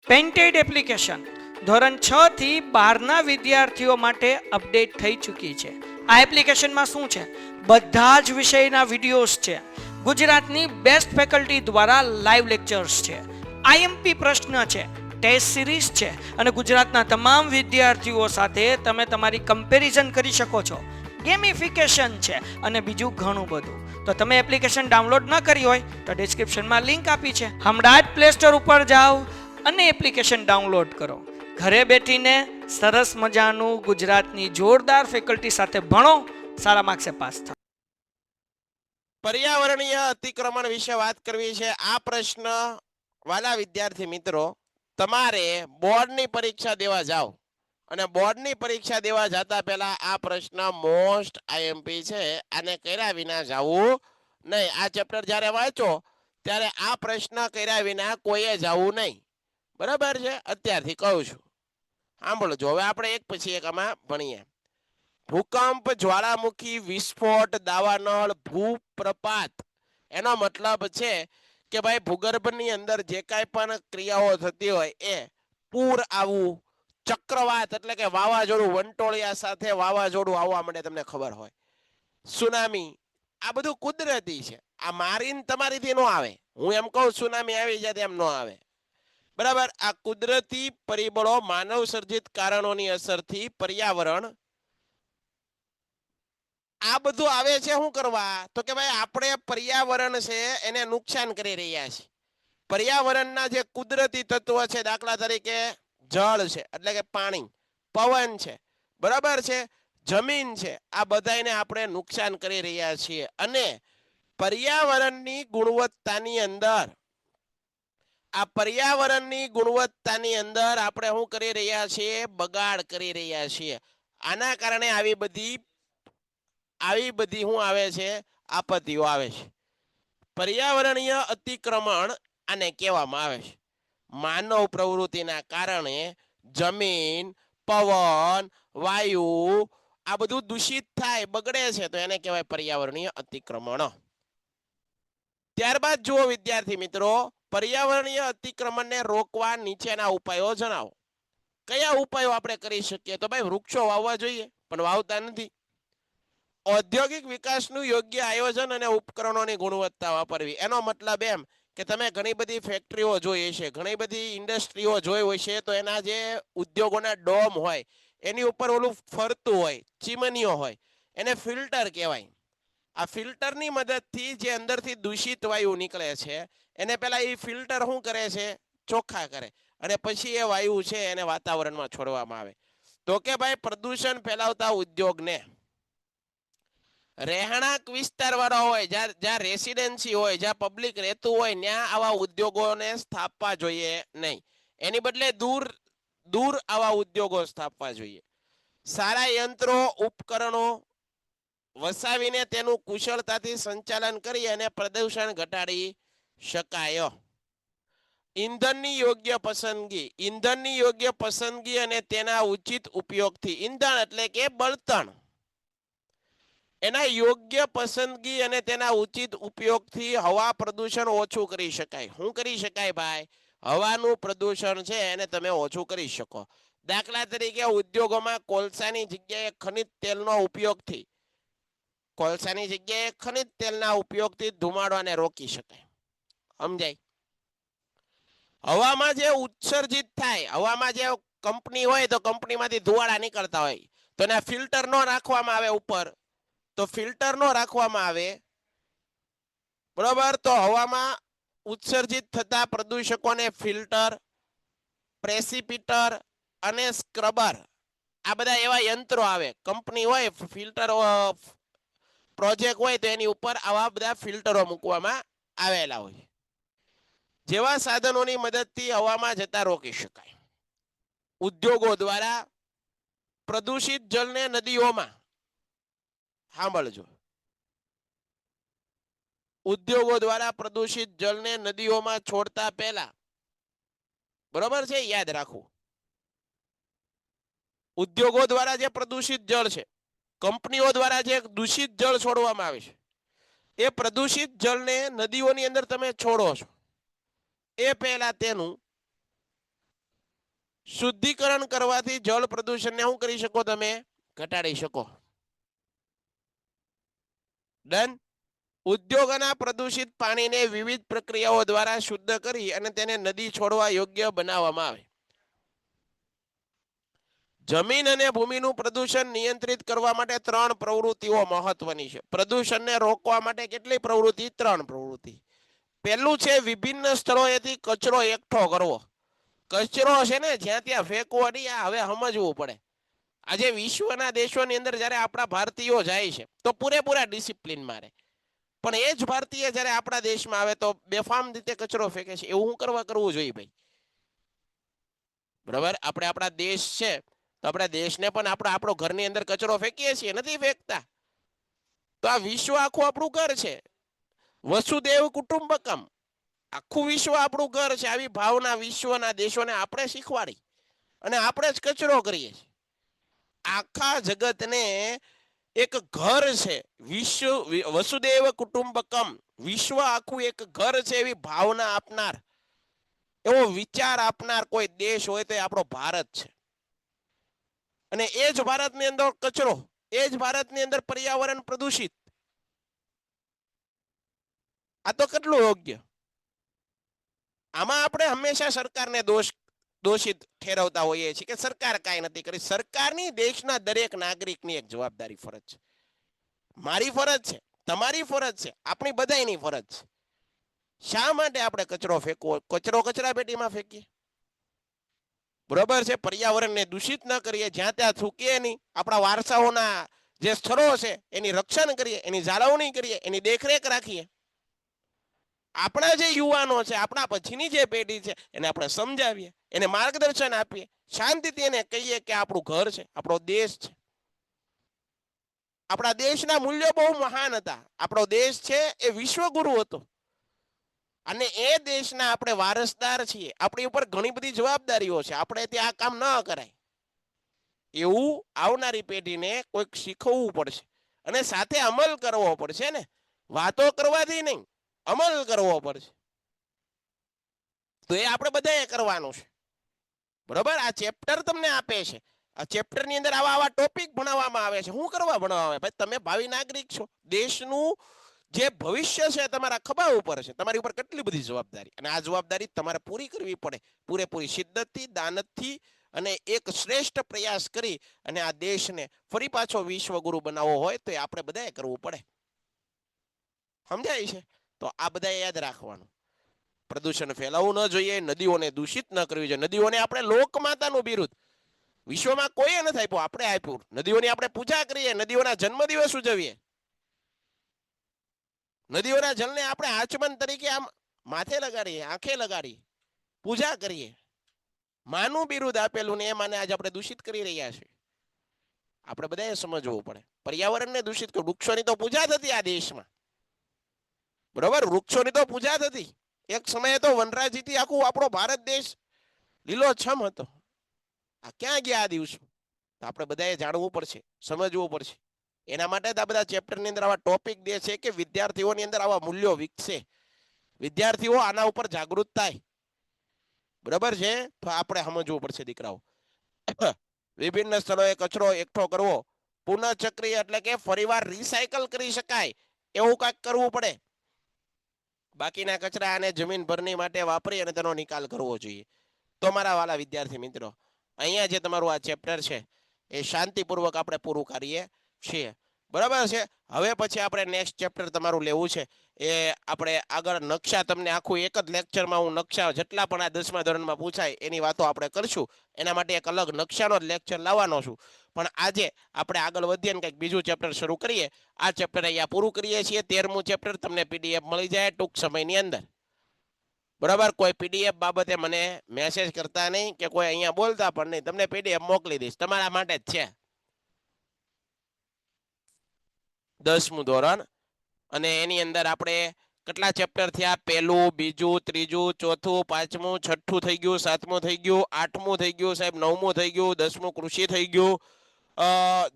Painted application ધોરણ 6 થી 12ના વિદ્યાર્થીઓ માટે અપડેટ થઈ ચૂકી છે. આ એપ્લિકેશનમાં શું છે? બધા જ વિષયના વિડીયોઝ છે. ગુજરાતની બેસ્ટ ફેકલ્ટી દ્વારા લાઈવ લેક્ચર્સ છે. આઈએમપી પ્રશ્ન છે, ટેસ્ટ સિરીઝ છે અને ગુજરાતના તમામ વિદ્યાર્થીઓ સાથે તમે તમારી કમ્પેરિઝન કરી શકો છો. ગેમિફિકેશન છે અને બીજું ઘણું બધું. તો તમે એપ્લિકેશન ડાઉનલોડ ન કરી હોય તો ડિસ્ક્રિપ્શનમાં લિંક આપી છે. હમણાં જ પ્લે સ્ટોર ઉપર જાઓ અને એપ્લિકેશન ડાઉનલોડ કરો. ઘરે બેઠીને સરસ મજાનું ગુજરાતની જોરદાર ફેકલ્ટી સાથે ભણો, સારા માર્ક્સે પાસ થાઓ. પર્યાવરણીય અતિક્રમણ વિશે વાત કરવી છે. આ પ્રશ્ન વાલા વિદ્યાર્થી મિત્રો, તમારે બોર્ડની પરીક્ષા દેવા જાઓ અને બોર્ડની પરીક્ષા દેવા જતા પહેલા આ પ્રશ્ન મોસ્ટ આઈએમપી છે, આને કર્યા વિના જવું નહીં. આ ચેપ્ટર જ્યારે વાંચો ત્યારે આ પ્રશ્ન કર્યા વિના કોઈએ જવું નહીં. બરાબર છે? અત્યારથી કહું છું, સાંભળો જો. હવે આપણે એક પછી એક આમાં ભણીએ. ભૂકંપ, જ્વાળામુખી, વિસ્ફોટ, દાવાનળ, ભૂપ્રપાત, એનો મતલબ છે કે ભાઈ ભૂગર્ભની અંદર જે કાંઈ પણ ક્રિયાઓ થતી હોય એ પૂર આવવું, ચક્રવાત એટલે કે વાવાઝોડું, વંટોળિયા સાથે વાવાઝોડું આવવા માટે તમને ખબર હોય, સુનામી, આ બધું કુદરતી છે. આ મારીને તમારીથી ન આવે. હું એમ કહું સુનામી આવી જાય એમ ન આવે. બરાબર? આ કુદરતી પરિબળો, માનવ સર્જિત કારણોની અસરથી પર્યાવરણ આ બધું આવે છે. શું કરવા? તો કે ભાઈ આપણે પર્યાવરણ છે એને નુકસાન કરી રહ્યા છીએ. પર્યાવરણના જે કુદરતી તત્વો છે, દાખલા તરીકે જળ છે એટલે કે પાણી, પવન છે, બરાબર છે, જમીન છે, આ બધાને આપણે નુકસાન કરી રહ્યા છીએ અને પર્યાવરણની ગુણવત્તાની અંદર આપણે શું કરી રહ્યા છીએ? બગાડ કરી રહ્યા છીએ. આના કારણે આવી બધી શું આવે છે? આપત્તિઓ આવે છે. પર્યાવરણીય અતિક્રમણ આને કહેવામાં આવે છે. માનવ પ્રવૃત્તિના કારણે જમીન, પવન, વાયુ આ બધું દૂષિત થાય, બગડે છે, તો એને કહેવાય પર્યાવરણીય અતિક્રમણ. ત્યારબાદ જુઓ વિદ્યાર્થી મિત્રો, પર્યાવરણીય અતિક્રમણને રોકવા નીચેના ઉપાયો જણાવો. કયા ઉપાયો આપણે કરી શકીએ? તો ભાઈ વૃક્ષો વાવવા જોઈએ, પણ વાવતા નથી. ઔદ્યોગિક વિકાસનું યોગ્ય આયોજન અને ઉપકરણોની ગુણવત્તા વાપરવી. એનો મતલબ એમ કે તમે ઘણી બધી ફેક્ટરીઓ જોઈ હશે, ઘણી બધી ઇન્ડસ્ટ્રીઓ જોઈ હોય છે, તો એના જે ઉદ્યોગોના ડોમ હોય એની ઉપર ઓલું ફરતું હોય, ચીમનીઓ હોય, એને ફિલ્ટર કહેવાય. આ ફિલ્ટરની મદદથી જે અંદરથી દૂષિત વાયુ નીકળે છે એને પહેલા એ ફિલ્ટર શું કરે છે? ચોખ્ખા કરે અને પછી એ વાયુ છે એને વાતાવરણમાં છોડવામાં આવે. તો કે ભાઈ પ્રદૂષણ ફેલાવતા ઉદ્યોગને રહેણાંક વિસ્તાર વાળા હોય, જ્યાં રેસિડેન્સી હોય, જ્યાં પબ્લિક રહેતું હોય, ત્યાં આવા ઉદ્યોગોને સ્થાપવા જોઈએ નહીં. એની બદલે દૂર આવા ઉદ્યોગો સ્થાપવા જોઈએ. સારા યંત્રો, ઉપકરણો વસાવીને તેનું કુશળતાથી સંચાલન કરી અને પ્રદૂષણ ઘટાડી શકાય. ઈંધણની યોગ્ય પસંદગી અને તેના ઉચિત ઉપયોગથી, ઈંધણ એટલે કે બળતણ, એના યોગ્ય પસંદગી અને તેના ઉચિત ઉપયોગથી હવા પ્રદૂષણ ઓછું કરી શકાય. શું કરી શકાય ભાઈ? હવાનું પ્રદૂષણ છે એને તમે ઓછું કરી શકો. દાખલા તરીકે ઉદ્યોગોમાં કોલસાની જગ્યાએ ખનિજ તેલના ઉપયોગથી ધુમાડોને રોકી શકાય. સમજાય? હવામાં જે ઉત્સર્જિત થાય, હવામાં જે કંપની હોય તો કંપનીમાંથી ધુવાડા નીકળતા હોય, તો એને ફિલ્ટર ન રાખવામાં આવે ઉપર, તો ફિલ્ટર નો રાખવામાં આવે, બરોબર, તો હવામાં ઉત્સર્જિત થતા પ્રદૂષકોને ફિલ્ટર, પ્રેસિપિટર અને સ્ક્રબર, આ બધા એવા યંત્રો આવે. કંપની હોય, ફિલ્ટર પ્રોજેક્ટ હોય તો એની ઉપર આવા બધા ફિલ્ટરો મૂકવામાં આવેલા હોય. જેવા સાધનોની મદદથી હવામાં જતા રોકી શકાય. ઉદ્યોગો દ્વારા પ્રદૂષિત જળને નદીઓમાં, સાંભળજો, ઉદ્યોગો દ્વારા પ્રદૂષિત જળને નદીઓમાં છોડતા પહેલા, બરોબર છે, યાદ રાખવું, ઉદ્યોગો દ્વારા જે પ્રદૂષિત જળ છે, કંપનીઓ દ્વારા જે દૂષિત જળ છોડવામાં આવે છે, એ પ્રદૂષિત જળને નદીઓની અંદર તમે છોડો છો એ પહેલા તેનું શુદ્ધિકરણ કરવાથી જળ પ્રદૂષણને શું કરી શકો તમે? ઘટાડી શકો. ડન. ઉદ્યોગોના પ્રદૂષિત પાણીને વિવિધ પ્રક્રિયાઓ દ્વારા શુદ્ધ કરી અને તેને નદી છોડવા યોગ્ય બનાવવામાં આવે. જમીન અને ભૂમિનું પ્રદૂષણ નિયંત્રિત કરવા માટે 3 પ્રવૃત્તિઓ મહત્વની છે. પ્રદૂષણને રોકવા માટે કેટલી પ્રવૃત્તિ? 3 પ્રવૃત્તિ. પહેલું છે વિભિન્ન સ્થળોએથી કચરો એકઠો કરવો. કચરો છે ને જ્યાં ત્યાં ફેંકવો નહીં. આ હવે સમજવું પડે. આજે વિશ્વના દેશોની અંદર જ્યારે આપણા ભારતીયો જાય છે તો પૂરેપૂરા ડિસિપ્લિન મારે, પણ એ જ ભારતીય જ્યારે આપણા દેશમાં આવે તો બેફામ રીતે કચરો ફેંકે છે. એવું કરવું જોઈએ ભાઈ. બરાબર. આપણે આપણા દેશ છે તો આપણા દેશને પણ આપણો ઘરની અંદર કચરો ફેંકીએ છીએ, નથી ફેંકતા? તો આ વિશ્વ આખું આપણું ઘર છે. વસુદેવ કુટુંબકમ. આખું વિશ્વ આપણું ઘર છે. આવી ભાવના વિશ્વના દેશોને આપણે શીખવાડી અને આપણે જ કચરો કરીએ છીએ. આખા જગતને એક ઘર છે. વસુદેવ કુટુંબકમ. વિશ્વ આખું એક ઘર છે એવી ભાવના આપનાર, એવો વિચાર આપનાર કોઈ દેશ હોય તો એ આપણો ભારત છે. અને એ જ ભારતની અંદર કચરો, એ જ ભારતની અંદર પર્યાવરણ પ્રદૂષિત. આ તો કેટલું યોગ્ય? આમાં આપણે હંમેશા સરકારને દોષિત ઠેરવતા હોઈએ છીએ કે સરકાર કાંઈ નથી કરી. સરકારની દેશના દરેક નાગરિકની એક જવાબદારી ફરજ છે. મારી ફરજ છે, તમારી ફરજ છે, આપણી બધાની ફરજ છે. શા માટે આપણે કચરો ફેંકવો? કચરો કચરા પેટીમાં ફેંકીએ. બરોબર છે. પર્યાવરણને દૂષિત ન કરીએ, જ્યાં ત્યાં થૂકીએ નહીં. આપણા વારસાઓના જે સ્થળો છે એની રક્ષણ કરીએ, એની જાળવણી કરીએ, એની દેખરેખ રાખીએ. આપણા જે યુવાનો છે, આપણા પછીની જે પેઢી છે, એને આપણે સમજાવીએ, એને માર્ગદર્શન આપીએ, શાંતિથી એને કહીએ કે આપણું ઘર છે, આપણો દેશ છે. આપણા દેશના મૂલ્યો બહુ મહાન હતા. આપણો દેશ છે એ વિશ્વગુરુ હતો અને એ દેશના આપણે વારસદાર છીએ. આપણી ઉપર ઘણી બધી જવાબદારીઓ છે. આપણે ત્યાં આ કામ ન કરાય એવું આવનારી પેઢીને કોઈક શીખવવું પડશે અને સાથે અમલ કરવો પડશે ને. વાતો કરવાથી નહીં, અમલ કરવો પડશે. તો એ આપણે બધાએ કરવાનું છે. બરોબર. આ ચેપ્ટર તમને આપે છે. આ ચેપ્ટરની અંદર આવા ટોપિક ભણાવવામાં આવે છે. શું કરવા ભણાવવામાં આવે? ભાઈ તમે ભાવિ નાગરિક છો. દેશનું જે ભવિષ્ય છે તમારા ખભા ઉપર છે. તમારી ઉપર કેટલી બધી જવાબદારી, અને આ જવાબદારી તમારે પૂરી કરવી પડે પૂરેપૂરી શિદ્દતથી, દાનતથી અને એક શ્રેષ્ઠ પ્રયાસ કરી અને આ દેશને ફરી પાછો વિશ્વગુરુ બનાવવો હોય તો એ આપણે બધાએ કરવું પડે. સમજાય છે? તો આ બધાએ યાદ રાખવાનું. પ્રદૂષણ ફેલાવવું ન જોઈએ, નદીઓને દૂષિત ન કરવી જોઈએ. નદીઓને આપણે લોકમાતાનું બિરુદ વિશ્વમાં કોઈએ નથી આપ્યું, આપણે આપ્યું. નદીઓની આપણે પૂજા કરીએ, નદીઓના જન્મદિવસ ઉજવીએ, નદીઓના જળને આપણે આચમન તરીકે આમ માથે લગાડીએ, આંખે લગાડીએ, પૂજા કરીએ. માનું બિરુદ આપેલું ને એ માને આજે આપણે દૂષિત કરી રહ્યા છીએ. આપણે બધાએ સમજવું પડે. પર્યાવરણને દૂષિત કર્યું. વૃક્ષોની તો પૂજા થતી આ દેશમાં. બરોબર. વૃક્ષોની તો પૂજા થતી. એક સમયે તો વનરાજીથી આખું આપણો ભારત દેશ લીલોછમ હતો. આ ક્યાં ગયા આ દિવસો? તો આપણે બધાએ જાણવું પડશે, સમજવું પડશે. એના માટે આ બધા ચેપ્ટરની અંદર આવા ટોપિક દે છે કે વિદ્યાર્થીઓની અંદર આવા મૂલ્યો વિકસે, વિદ્યાર્થીઓ આના ઉપર જાગૃત થાય. બરાબર છે? તો આપણે સમજવું પડશે દીકરાઓ. વિભિન્ન સ્થળોએ કચરો એકઠો કરવો, પુનઃચક્રીય એટલે કે ફરીવાર રિસાયકલ કરી શકાય એવું કાંઈક કરવું પડે. બાકીના કચરા અને જમીન ભરની માટે વાપરી અને તેનો નિકાલ કરવો જોઈએ. તો મારા વાલા વિદ્યાર્થી મિત્રો, અહીંયા જે તમારું આ ચેપ્ટર છે એ શાંતિપૂર્વક આપણે પૂરું કરીએ છીએ. બરાબર છે? હવે પછી આપણે નેક્સ્ટ ચેપ્ટર તમારું લેવું છે એ આપણે આગળ નકશા, તમને આખું એક જ લેક્ચરમાં હું નકશા જેટલા પણ આ 10મા ધોરણમાં પૂછાય એની વાતો આપણે કરશું. એના માટે એક અલગ નકશાનો જ લેક્ચર લાવવાનો છું. પણ આજે આપણે આગળ વધીએ ને કંઈક બીજું ચેપ્ટર શરૂ કરીએ. આ ચેપ્ટર અહીંયા પૂરું કરીએ છીએ. 13મું ચેપ્ટર તમને PDF મળી જાય ટૂંક સમયની અંદર. બરાબર. કોઈ PDF બાબતે મને મેસેજ કરતા નહીં કે કોઈ અહીંયા બોલતા પણ નહીં. તમને PDF મોકલી દઈશ. તમારા માટે જ છે. 10મું ધોરણ અને એની અંદર આપણે કેટલા ચેપ્ટર થયા? પહેલું, બીજું, ત્રીજું, ચોથું, પાંચમું, છઠ્ઠું થઈ ગયું, સાતમું થઈ ગયું, આઠમું થઈ ગયું સાહેબ, 9મું થઈ ગયું, 10મું કૃષિ થઈ ગયું,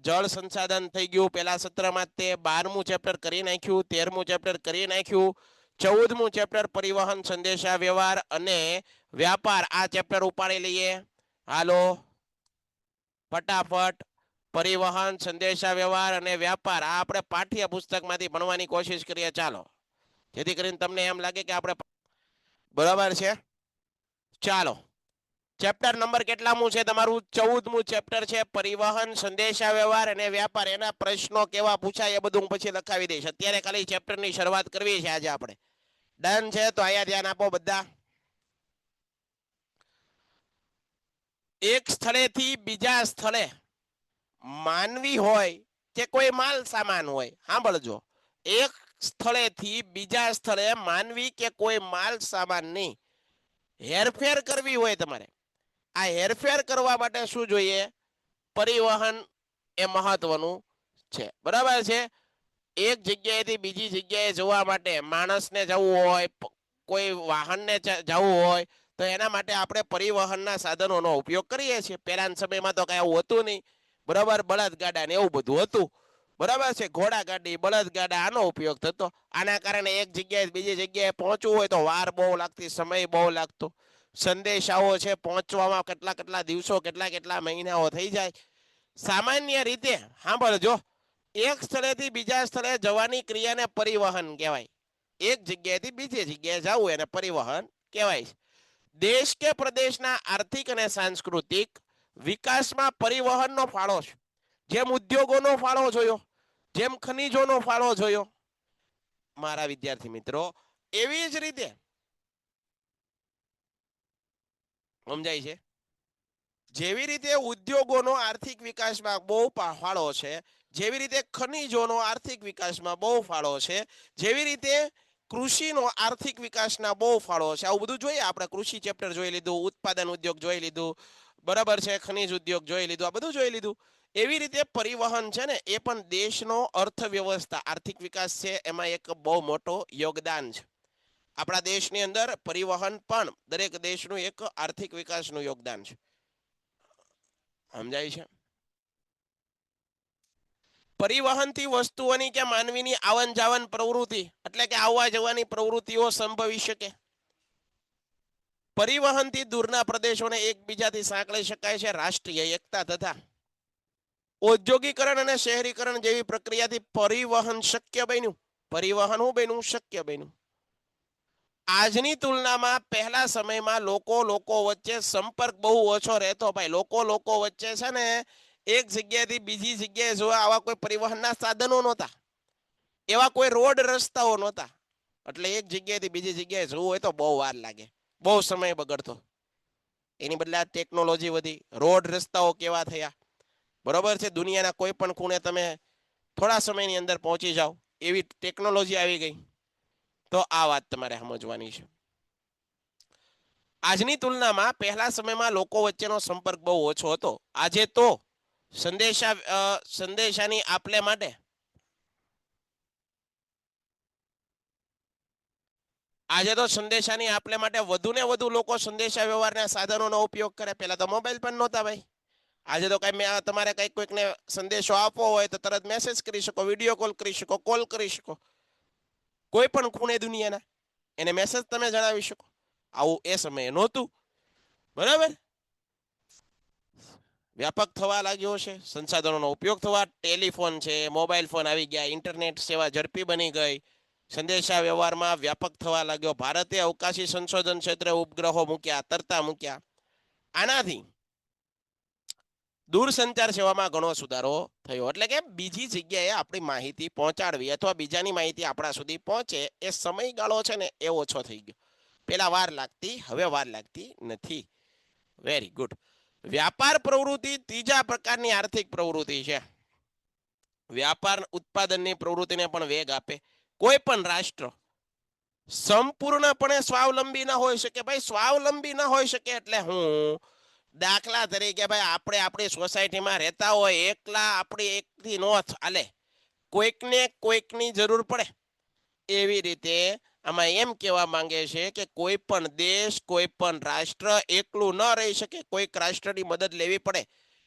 જળ સંસાધન થઈ ગયું પહેલા સત્રમાં. તે 12મું ચેપ્ટર કરી નાખ્યું, 13મું ચેપ્ટર કરી નાખ્યું, 14મું ચેપ્ટર પરિવહન, સંદેશા વ્યવહાર અને વ્યાપાર આ ચેપ્ટર ઉપાડી લઈએ. હાલો ફટાફટ. પરિવહન, સંદેશા વ્યવહાર અને વ્યાપાર આ આપણે પાઠ્ય પુસ્તકમાંથી ભણવાની કોશિશ કરીએ. ચાલો, જેથી કરીને તમને એમ લાગે કે આપણે બરાબર છે. ચાલો, ચેપ્ટર નંબર કેટલામું છે તમારું? 14મું ચેપ્ટર છે, પરિવહન, સંદેશા વ્યવહાર અને વ્યાપાર. એના પ્રશ્નો કેવા પૂછાય એ બધું હું પછી લખાવી દઈશ. અત્યારે ખાલી ચેપ્ટરની શરૂઆત કરવી છે આજે આપણે. ડન છે? તો અહીંયા ધ્યાન આપો બધા. એક સ્થળેથી બીજા સ્થળે માનવી હોય કે કોઈ માલ સામાન હોય, સાંભળજો, એક સ્થળેથી બીજા સ્થળે માનવી કે કોઈ માલ સામાનની હેરફેર કરવી હોય તમારે. આ હેરફેર કરવા માટે શું જોઈએ? પરિવહન એ મહત્વનું છે. બરાબર છે? એક જગ્યાએથી બીજી જગ્યાએ જવા માટે માણસને જવું હોય, કોઈ વાહનને જવું હોય, તો એના માટે આપણે પરિવહનના સાધનોનો ઉપયોગ કરીએ છીએ. પહેલાના સમયમાં તો કઈ આવું હતું નહીં. બરાબર? બળદગાડા ને એવું બધું હતું. બરાબર છે? ઘોડાગાડી, બળદગાડા આનો ઉપયોગ થતો. આના કારણે એક જગ્યાએ બીજી જગ્યાએ પહોંચવું હોય તો વાર બહુ લાગતી, સમય બહુ લાગતો. સંદેશાઓ છે પહોંચવામાં કેટલા દિવસો, કેટલા મહિનાઓ થઈ જાય. સામાન્ય રીતે સાંભળજો, એક સ્થળેથી બીજા સ્થળે જવાની ક્રિયાને પરિવહન કહેવાય. એક જગ્યાએથી બીજી જગ્યાએ જવું એને પરિવહન કહેવાય. દેશ કે પ્રદેશના આર્થિક અને સાંસ્કૃતિક વિકાસમાં પરિવહનનો ફાળો છે. જેમ ઉદ્યોગોનો ફાળો જોયો, જેમ ખનિજોનો ફાળો જોયો મારા વિદ્યાર્થી મિત્રો, એવી જ રીતે સમજાય છે? જેવી રીતે ઉદ્યોગોનો આર્થિક વિકાસમાં બહુ ફાળો છે, જેવી રીતે ખનિજોનો આર્થિક વિકાસમાં બહુ ફાળો છે, જેવી રીતે કૃષિનો આર્થિક વિકાસના બહુ ફાળો છે. આવું બધું જોઈએ આપણે. કૃષિ ચેપ્ટર જોઈ લીધું, ઉત્પાદન ઉદ્યોગ જોઈ લીધું, બરાબર છે, ખનિજ ઉદ્યોગ જોઈ લીધું, આ બધું જોઈ લીધું. એવી રીતે પરિવહન છે ને એ પણ દેશનો અર્થવ્યવસ્થા, આર્થિક વિકાસ છે એમાં એક બહુ મોટો યોગદાન છે. આપણા દેશની અંદર પરિવહન પણ દરેક દેશનું એક આર્થિક વિકાસનું યોગદાન છે. સમજાય છે? પરિવહનથી વસ્તુઓની કે માનવીની આવન જાવન પ્રવૃત્તિ, એટલે કે આવવા જવાની પ્રવૃત્તિઓ સંભવી શકે. પરિવહનથી દૂરના પ્રદેશોને એકબીજાથી સાંકળી શકાય છે. રાષ્ટ્રીય એકતા તથા ઔદ્યોગિકરણ અને શહેરીકરણ જેવી પ્રક્રિયાથી પરિવહન શક્ય બન્યું. પરિવહન શું બન્યું? શક્ય બન્યું. આજની તુલનામાં પહેલા સમયમાં લોકો વચ્ચે સંપર્ક બહુ ઓછો રહેતો. ભાઈ, લોકો વચ્ચે છે ને એક જગ્યાએથી બીજી જગ્યાએ જોવા આવા કોઈ પરિવહનના સાધનો નહોતા, એવા કોઈ રોડ રસ્તાઓ નહોતા. એટલે એક જગ્યાએથી બીજી જગ્યાએ જવું હોય તો બહુ વાર લાગે, બહુ સમય બગડતો. એની બદલે આ ટેકનોલોજી વધી, રોડ રસ્તાઓ કેવા થયા. બરોબર છે? દુનિયાના કોઈ પણ ખૂણે તમે થોડા સમયની અંદર પહોંચી જાઓ એવી ટેકનોલોજી આવી ગઈ. તો આ વાત તમારે સમજવાની છે. આજની તુલનામાં પહેલા સમયમાં લોકો વચ્ચેનો સંપર્ક બહુ ઓછો હતો. આજે તો સંદેશાની આપલે માટે વધુ ને વધુ લોકો સંદેશા વ્યવહારના સાધનોનો ઉપયોગ કરે. પહેલા તો મોબાઈલ પણ નહોતા ભાઈ. આજે તો તમારે કોઈકને સંદેશો આપવો હોય તો તરત મેસેજ કરી શકો, વિડીયો કોલ કરી શકો, કોલ કરી શકો. કોઈ પણ ખૂણે દુનિયાના એને મેસેજ તમે જણાવી શકો. આવું એ સમયે નહોતું. બરાબર? વ્યાપક થવા લાગ્યો છે, સંસાધનોનો ઉપયોગ થવા, ટેલિફોન છે, મોબાઈલ ફોન આવી ગયા, ઇન્ટરનેટ સેવા ઝડપી બની ગઈ, સંદેશા વ્યવહારમાં વ્યાપક થવા લાગ્યો. ભારતે અવકાશી સંશોધન ક્ષેત્રે ઉપગ્રહો મૂક્યા, તરતા મૂક્યા. આનાથી દૂરસંચાર સેવામાં ઘણો સુધારો થયો. એટલે કે બીજી જગ્યાએ આપણી માહિતી પહોંચાડવી અથવા બીજાની માહિતી આપણા સુધી પહોંચે એ સમયગાળો છે ને એ ઓછો થઈ ગયો. પેલા વાર લાગતી, હવે વાર લાગતી નથી. Very good. વ્યાપાર પ્રવૃત્તિ ત્રીજા પ્રકારની આર્થિક પ્રવૃત્તિ છે. વ્યાપાર ઉત્પાદનની પ્રવૃત્તિને પણ વેગ આપે. કોઈ પણ રાષ્ટ્ર સંપૂર્ણપણે સ્વાવલંબી ન હોઈ શકે. ભાઈ, સ્વાવલંબી ન હોઈ શકે એટલે હું, દાખલા તરીકે ભાઈ આપણે આપણી સોસાયટીમાં રહેતા હોય, એકલા આપણી એકથી નો ચાલે, કોઈકને કોઈકની જરૂર પડે. એવી રીતે આમાં એમ કહેવા માંગે છે કે કોઈ પણ દેશ, કોઈ પણ રાષ્ટ્ર એકલું ન રહી શકે. કોઈક રાષ્ટ્રની મદદ લેવી પડે,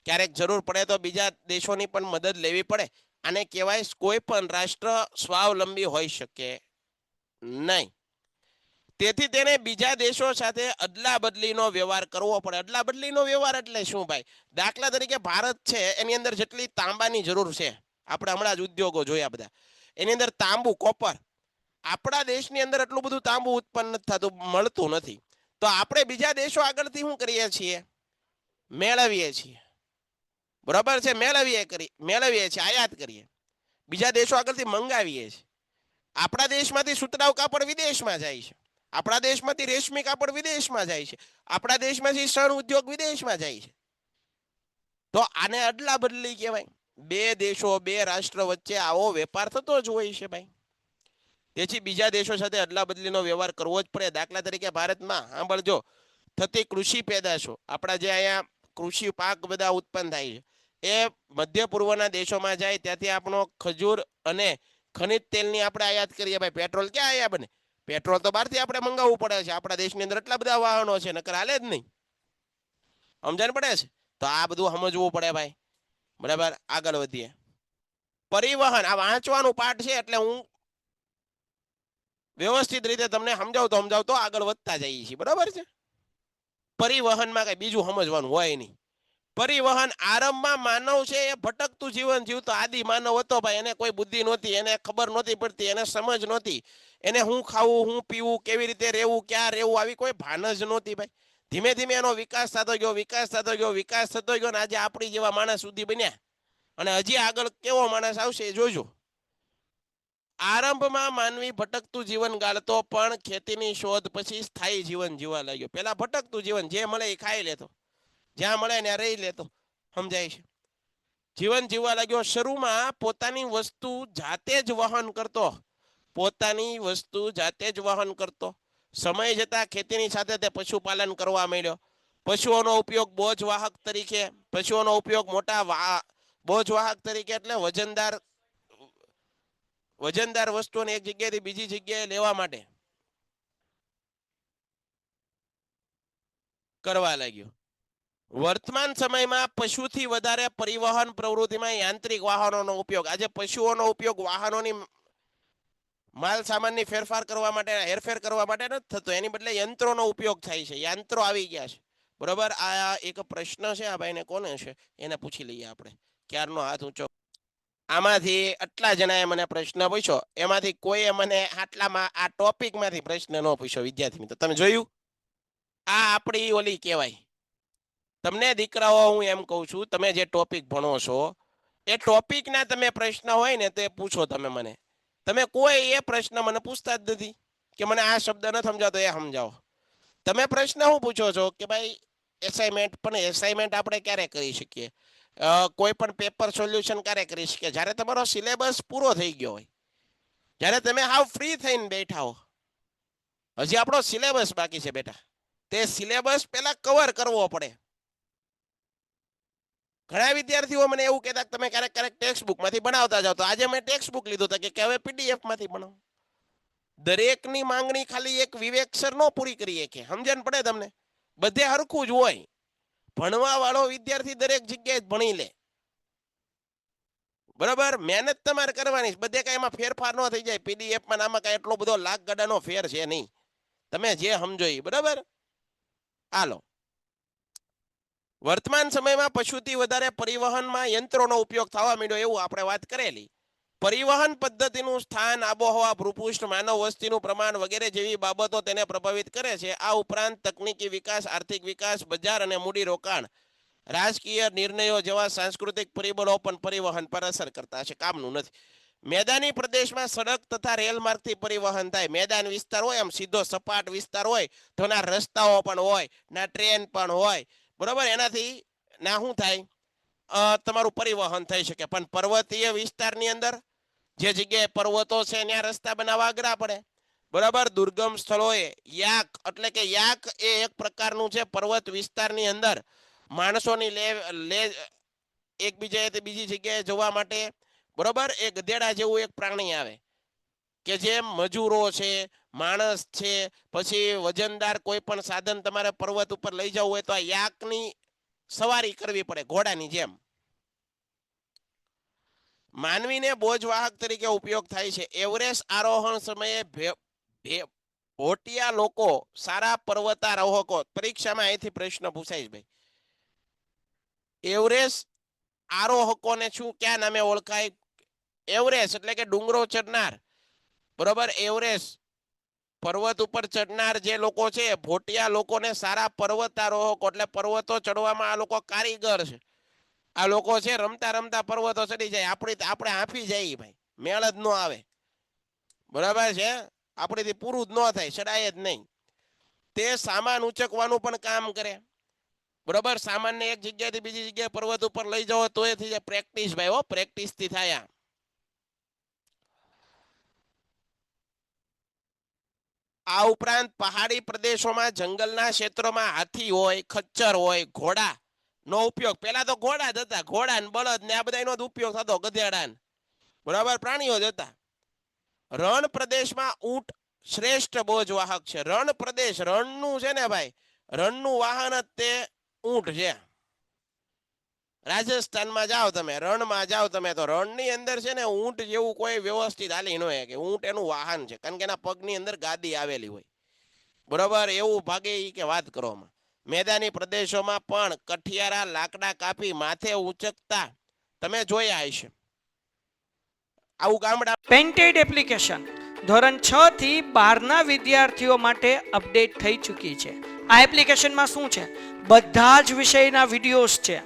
ક્યારેક જરૂર પડે તો બીજા દેશોની પણ મદદ લેવી પડે. આને કહેવાય કોઈ પણ રાષ્ટ્ર સ્વાવલંબી હોઈ શકે નહીં. તેથી તેને બીજા દેશો સાથે અદલા બદલીનો વ્યવહાર કરવો પડે. અદલા બદલીનો વ્યવહાર એટલે શું ભાઈ? દાખલા તરીકે ભારત છે એની અંદર જેટલી તાંબાની જરૂર છે, આપણે હમણાં જ ઉદ્યોગો જોયા બધા, એની અંદર તાંબુ, કોપર, આપણા દેશની અંદર એટલું બધું તાંબુ ઉત્પન્ન નથી થતું, મળતું નથી. તો આપણે બીજા દેશો આગળથી શું કરીએ છીએ? મેળવીએ છીએ. બરાબર છે? મેળવીએ છીએ, આયાત કરીએ. બીજા દેશો આગળથી મંગાવીએ છીએ. આપણા દેશમાંથી સુતરાઉ કાપડ વિદેશમાં જાય છે. આપણા દેશમાંથી રેશમી કાપડ વિદેશમાં જાય છે. આપણા દેશમાંથી શણ ઉદ્યોગ વિદેશમાં જાય છે. તો આને અદલા બદલી કહેવાય. બે દેશો, બે રાષ્ટ્ર વચ્ચે આવો વેપાર થતો જ હોય છે ભાઈ. તેથી બીજા દેશો સાથે અદલા બદલીનો વ્યવહાર કરવો જ પડે. દાખલા તરીકે ભારતમાં સાંભળજો, થતી કૃષિ પેદાશો, આપણા જે અહીંયા કૃષિ પાક બધા ઉત્પન્ન થાય છે, એ મધ્ય પૂર્વના દેશોમાં જાય, ત્યાંથી આપણો ખજૂર અને ખનિજ તેલની આપણે આયાત કરીએ ભાઈ. પેટ્રોલ ક્યાં આયા બને? પેટ્રોલ તો બહારથી આપણે મંગાવવું પડે છે. આપણા દેશની અંદર એટલા બધા વાહનો છે, નકર હાલે જ નહીં. સમજણ પડે છે? તો આ બધું સમજવું પડે ભાઈ. બરાબર, આગળ વધીએ. પરિવહન, આ વાંચવાનું પાઠ છે એટલે હું વ્યવસ્થિત રીતે તમને સમજાવતો આગળ વધતા જઈએ છીએ. બરાબર છે? પરિવહનમાં કઈ બીજું સમજવાનું હોય નહીં. પરિવહન, આરંભમાં માનવ છે એ ભટકતું જીવન જીવતો આદિ માનવ હતો ભાઈ. એને કોઈ બુદ્ધિ નહોતી, એને ખબર નહોતી પડતી, એને સમજ નહોતી, એને હું ખાવું, હું પીવું, કેવી રીતે રહેવું, ક્યાં રહેવું, આવી કોઈ ભાન જ નહોતી ભાઈ. ધીમે ધીમે એનો વિકાસ થતો ગયો, ને આજે આપણી જેવા માણસ સુધી બન્યા, અને હજી આગળ કેવો માણસ આવશે એ જોજો. આરંભમાં માનવી ભટકતું જીવન ગાળતો, પણ ખેતીની શોધ પછી સ્થાયી જીવન જીવવા લાગ્યો. પેલા ભટકતું જીવન, જે મળે એ ખાઈ લેતો, જ્યાં મળે ત્યાં રહી લેતો. સમજાય છે? જીવન જીવવા લાગ્યો. શરૂમાં પોતાની વસ્તુ જાતે જ વહન કરતો. સમય જતા ખેતીની સાથે તે પશુપાલન કરવા માંડ્યો. પશુઓનો ઉપયોગ બોજવાહક તરીકે, બોજવાહક તરીકે એટલે વજનદાર વસ્તુઓને એક જગ્યાએથી બીજી જગ્યાએ લેવા માટે કરવા લાગ્યો. વર્તમાન સમયમાં પશુથી વધારે પરિવહન પ્રવૃત્તિમાં યાંત્રિક વાહનોનો ઉપયોગ. આજે પશુઓનો ઉપયોગ વાહનોની માલ સામાનની હેરફેર કરવા માટે નથી થતો, એની બદલે યંત્રોનો ઉપયોગ થાય છે. યંત્રો આવી ગયા છે. બરોબર, આ એક પ્રશ્ન છે, આ ભાઈને કોને છે એને પૂછી લઈએ આપણે. ક્યારનો હાથ ઊંચો. આમાંથી આટલા જણાએ મને પ્રશ્ન પૂછ્યો, એમાંથી કોઈએ મને આ ટોપિકમાંથી પ્રશ્ન ન પૂછ્યો. વિદ્યાર્થી મિત્રો, તમે જોયું? આ આપણી ઓલી કહેવાય. તમને દીકરાઓ હું એમ કહું છું, તમે જે ટોપિક ભણો છો એ ટોપિકના તમે પ્રશ્ન હોય ને તે પૂછો તમે મને. તમે કોઈ એ પ્રશ્ન મને પૂછતા જ નથી કે મને આ શબ્દ ન સમજાતો એ સમજાવો. તમે પ્રશ્ન શું પૂછો છો કે ભાઈ એસાઇનમેન્ટ, પણ એસાઇનમેન્ટ આપણે ક્યારે કરી શકીએ? કોઈ પણ પેપર સોલ્યુશન ક્યારે કરી શકીએ? જ્યારે તમારો સિલેબસ પૂરો થઈ ગયો હોય, જ્યારે તમે હાવ ફ્રી થઈને બેઠા હો. હજી આપણો સિલેબસ બાકી છે બેટા. તે સિલેબસ પહેલા કવર કરવો પડે. ઘણા વિદ્યાર્થીઓ મને એવું કહેતા કે તમે ક્યારેક ટેક્સ્ટ બુકમાંથી બનાવતા જાવ. તો આજે મેં ટેક્સ્ટ બુક લીધું હતું કે હવે પીડીએફમાંથી બનાવો. દરેકની માંગણી ખાલી એક વિવેકસર નો પૂરી કરી શકે. સમજણ પડે તમને? બધે હરખું જ હોય. ભણવા વાળો વિદ્યાર્થી દરેક જગ્યાએ ભણી લે. બરાબર, મહેનત તમારે કરવાની. બધે કઈ એમાં ફેરફાર ન થઈ જાય. પીડીએફમાં આમાં કઈ એટલો બધો લાખ ગડાનો ફેર છે નહીં. તમે જે સમજો એ. બરાબર, હાલો. વર્તમાન સમયમાં પશુથી વધારે પરિવહનમાં યંત્રોનો ઉપયોગ થવા માંડ્યો, એવું આપણે વાત કરેલી. પરિવહન પદ્ધતિનું સ્થાન, આબોહવા, ભૂપૃષ્ઠ, માનવ વસ્તીનું પ્રમાણ વગેરે જેવી બાબતો તેને પ્રભાવિત કરે છે. આ ઉપરાંત તકનીકી વિકાસ, આર્થિક વિકાસ, બજાર અને મૂડી રોકાણ, રાજકીય નિર્ણયો જેવા સાંસ્કૃતિક પરિબળો પણ પરિવહન પર અસર કરતા છે. કામનું નથી. મેદાની પ્રદેશમાં સડક તથા રેલ માર્ગથી પરિવહન થાય. મેદાન વિસ્તાર હોય, આમ સીધો સપાટ વિસ્તાર હોય તો ના રસ્તાઓ પણ હોય, ના ટ્રેન પણ હોય. બરોબર, એનાથી ના શું થાય? તમારું પરિવહન થઈ શકે. પણ પર્વતીય વિસ્તારની અંદર જે જગ્યાએ પર્વતો છે ત્યાં રસ્તા બનાવવા અઘરા પડે. બરાબર, દુર્ગમ સ્થળોએ યાક, એટલે કે યાક એ એક પ્રકારનું છે પર્વત વિસ્તારની અંદર માણસોની એકબીજાએ બીજી જગ્યાએ જવા માટે. બરોબર, એ ગધેડા જેવું એક પ્રાણી આવે કે જે મજૂરો છે, માણસ છે, પછી વજનદાર કોઈ પણ સાધન તમારે પર્વત ઉપર લઈ જવું હોય તો આ યાકની સવારી કરવી પડે, ઘોડાની જેમ. માનવીને બોજવાહક તરીકે ઉપયોગ થાય છે. એવરેસ્ટ આરોહણ સમયે ભોટિયા લોકો સારા પર્વતારોહકો, પરીક્ષામાં અહીંથી પ્રશ્ન પૂછાય છે ભાઈ. એવરેસ્ટ આરોહકોને શું ક્યાં નામે ઓળખાય? એવરેસ્ટ એટલે કે ડુંગરો ચડનાર, બરોબર. એવરેસ્ટ પર્વત ઉપર ચડનાર જે લોકો છે, ભોટિયા લોકોને સારા પર્વતારોહકો, એટલે પર્વતો ચડવામાં આ લોકો કારીગર છે. આ લોકો છે રમતા રમતા પર્વતો ચડી જાય, આપણે હાંફી જઈએ ભાઈ, મેળ જ ન આવે, બરાબર છે. આપણેથી પૂરું જ ન થાય, ચડાય જ નહીં. તે સામાન ઉચકવાનું પણ કામ કરે, બરોબર. સામાનને એક જગ્યાએથી બીજી જગ્યાએ પર્વત ઉપર લઈ જાઓ તો એ થઈ જાય પ્રેક્ટિસ ભાઈ, હો, પ્રેક્ટિસ થી થાય. આ ઉપરાંત પહાડી પ્રદેશોમાં, જંગલના ક્ષેત્રોમાં હાથી હોય, ખચ્ચર હોય, ઘોડા નો ઉપયોગ, પેલા તો ઘોડા જ હતા, ઘોડા ને બળદ ને આ બધાનો જ ઉપયોગ થતો, ગધેડા ને, બરાબર, પ્રાણીઓ જ હતા. રણ પ્રદેશમાં ઊંટ શ્રેષ્ઠ બોજવાહક છે. રણ પ્રદેશ, રણનું છે ને ભાઈ, રણનું વાહન જ તે ઊંટ છે. રાજસ્થાનમાં જાઓ તમે, રણમાં જાઓ તમે, તો રણની અંદર છે ને ઊંટ જેવું કોઈ વ્યવસ્થિત હાલી ન હોય, કે ઊંટ એનું વાહન છે, કારણ કે એના પગની અંદર ગાદી આવેલી હોય, બરોબર. એવું ભાગે ઈ કે વાત કરવામાં. મેદાની પ્રદેશોમાં પણ કઠિયારા લાકડા કાપી માથે ઉચકતા તમે જોયા હશે. આવું ગામડા પેન્ટેડ એપ્લિકેશન ધોરણ 6 થી 12ના વિદ્યાર્થીઓ માટે અપડેટ થઈ ચૂકી છે. આ એપ્લિકેશનમાં શું છે? બધા જ વિષયના વિડીયોઝ છે.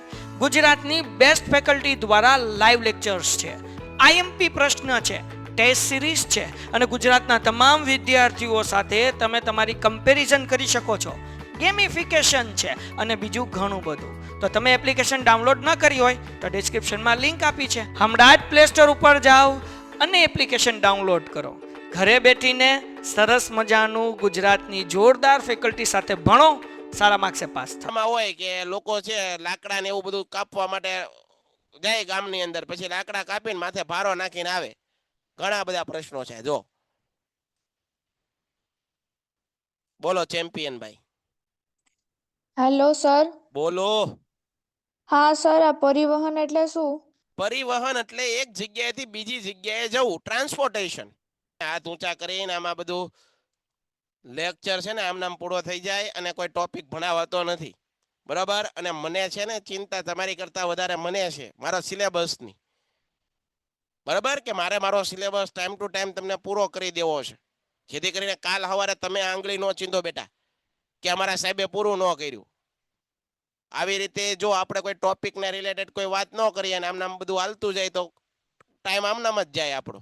ગુજરાતની બેસ્ટ ફેકલ્ટી દ્વારા લાઈવ લેક્ચર્સ છે. આઈએમપી પ્રશ્ન છે, ટેસ્ટ સિરીઝ છે, અને ગુજરાતના તમામ વિદ્યાર્થીઓ સાથે તમે તમારી કમ્પેરિઝન કરી શકો છો. ગેમિફિકેશન છે અને બીજું ઘણું બધું. તો તમે એપ્લિકેશન ડાઉનલોડ ન કરી હોય તો ડિસ્ક્રિપ્શનમાં લિંક આપી છે, હમણાં જ પ્લે સ્ટોર ઉપર જાઓ અને એપ્લિકેશન ડાઉનલોડ કરો. ઘરે બેઠીને સરસ મજાનું ગુજરાતની જોરદાર ફેકલ્ટી સાથે ભણો, સારા માર્ક્સે પાસ થાઓ. હોય કે લોકો છે લાકડા ને એવું બધું કાપવા માટે જાય ગામની અંદર, પછી લાકડા કાપીને માથે ભારો નાખીને આવે. ઘણા બધા પ્રશ્નો છે. જો બોલો ચેમ્પિયન ભાઈ. Hello sir. બોલો. હા સર, આ પરિવહન એટલે શું? પરિવહન એટલે એક જગ્યાએથી બીજી જગ્યાએ જવું, ટ્રાન્સપોર્ટેશન. હાથ ઊંચા કરીને આમાં બધું લેક્ચર છે ને આમ નામ પૂરો થઈ જાય અને કોઈ ટોપિક ભણાવતો નથી, બરાબર. અને મને છે ને ચિંતા તમારી કરતા વધારે મને છે મારા સિલેબસની, બરાબર, કે મારો સિલેબસ ટાઈમ ટુ ટાઈમ તમને પૂરો કરી દેવો છે, જેથી કરીને કાલ સવારે તમે આંગળી નો ચીંધો બેટા કે અમારા સાહેબે પૂરું ન કર્યું. આવી રીતે જો આપણે કોઈ ટોપિકને રિલેટેડ કોઈ વાત ન કરીએ અને આમ બધું હાલતું જાય તો ટાઈમ આમનામ જ જાય આપણો.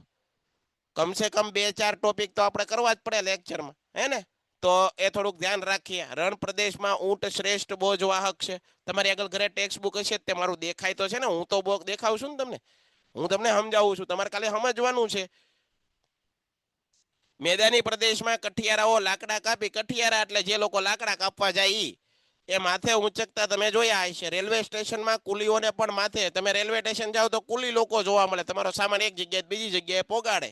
કમસે કમ 2-4 ટોપિક તો આપણે કરવા જ પડે લેક્ચરમાં, હે ને? તો એ થોડુંક ધ્યાન રાખીએ. રણ પ્રદેશમાં ઊંટ શ્રેષ્ઠ બોજવાહક છે. તમારી આગળ ઘરે ટેક્સ્ટ બુક હશે તે મારું દેખાય તો છે ને, હું તો બોક દેખાવું છું ને તમને, હું તમને સમજાવું છું, તમારે ખાલી સમજવાનું છે. મેદાની પ્રદેશમાં કઠિયારાઓ લાકડા કાપી, કઠિયારા એટલે જે લોકો લાકડા કાપવા જાય એ માથે ઉંચકતા તમે જોયા હશે. રેલવે સ્ટેશનમાં કુલીઓને પણ માથે, તમે રેલવે સ્ટેશન જાઓ તો કુલી લોકો જોવા મળે, તમારો સામાન એક જગ્યાએ બીજી જગ્યાએ પોગાડે,